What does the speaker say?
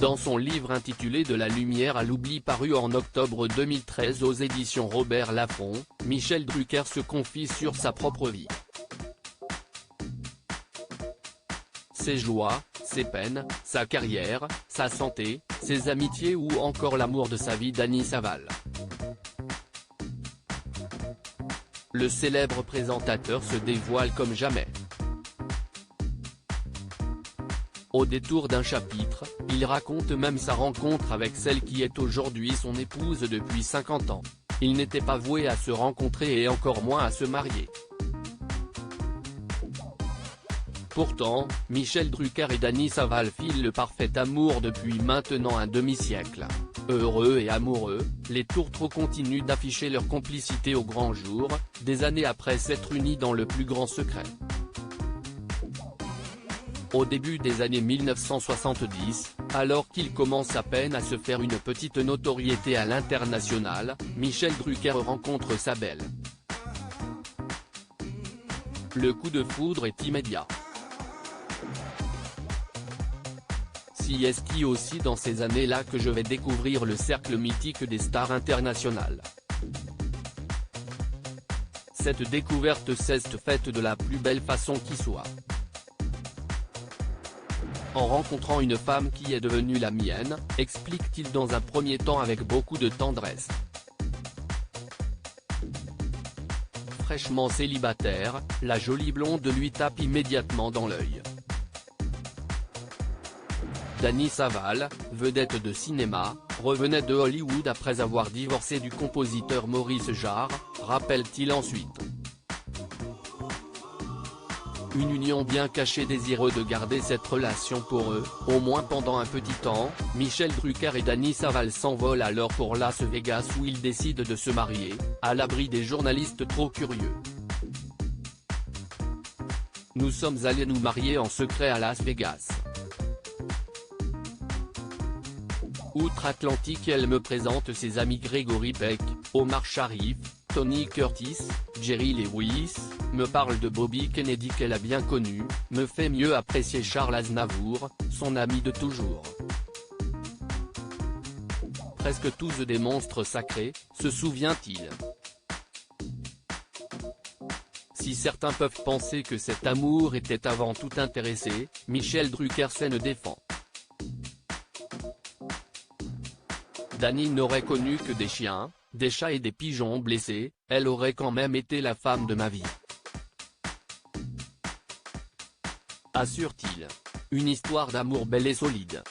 Dans son livre intitulé De la lumière à l'oubli paru en octobre 2013 aux éditions Robert Laffont, Michel Drucker se confie sur sa propre vie. Ses joies, ses peines, sa carrière, sa santé, ses amitiés ou encore l'amour de sa vie d'Annie Saval. Le célèbre présentateur se dévoile comme jamais. Au détour d'un chapitre, il raconte même sa rencontre avec celle qui est aujourd'hui son épouse depuis 50 ans. Ils n'étaient pas voués à se rencontrer et encore moins à se marier. Pourtant, Michel Drucker et Dany Saval filent le parfait amour depuis maintenant un demi-siècle. Heureux et amoureux, les tourtereaux continuent d'afficher leur complicité au grand jour, des années après s'être unis dans le plus grand secret. Au début des années 1970, alors qu'il commence à peine à se faire une petite notoriété à l'international, Michel Drucker rencontre sa belle. Le coup de foudre est immédiat. Si est-ce aussi dans ces années-là que je vais découvrir le cercle mythique des stars internationales. Cette découverte s'est faite de la plus belle façon qui soit. En rencontrant une femme qui est devenue la mienne, explique-t-il dans un premier temps avec beaucoup de tendresse. Fraîchement célibataire, la jolie blonde lui tape immédiatement dans l'œil. Dany Saval, vedette de cinéma, revenait de Hollywood après avoir divorcé du compositeur Maurice Jarre, rappelle-t-il ensuite. Une union bien cachée, désireux de garder cette relation pour eux, au moins pendant un petit temps. Michel Drucker et Dany Saval s'envolent alors pour Las Vegas où ils décident de se marier, à l'abri des journalistes trop curieux. Nous sommes allés nous marier en secret à Las Vegas. Outre-Atlantique, elle me présente ses amis Gregory Peck, Omar Sharif, Tony Curtis, Jerry Lewis, me parle de Bobby Kennedy qu'elle a bien connu, me fait mieux apprécier Charles Aznavour, son ami de toujours. Presque tous des monstres sacrés, se souvient-il. Si certains peuvent penser que cet amour était avant tout intéressé, Michel Drucker ne défend. Dany n'aurait connu que des chiens, des chats et des pigeons blessés, elle aurait quand même été la femme de ma vie. Assure-t-il. Une histoire d'amour belle et solide.